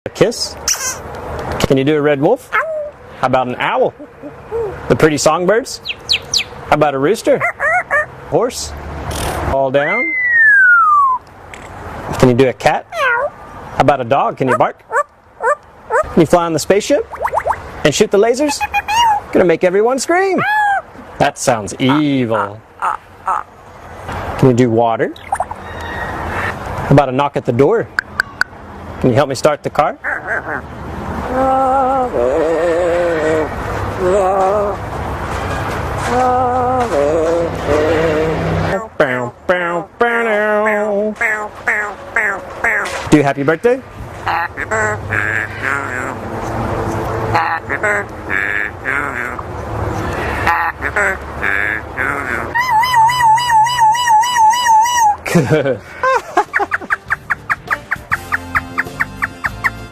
A kiss? Can you do a red wolf? How about an owl? The pretty songbirds? How about a rooster? Horse? Fall down? Can you do a cat? How about a dog? Can you bark? Can you fly on the spaceship? And shoot the lasers? Gonna make everyone scream! That sounds evil. Can you do water? How about a knock at the door? Can you help me start the car? Do happy birthday? Good.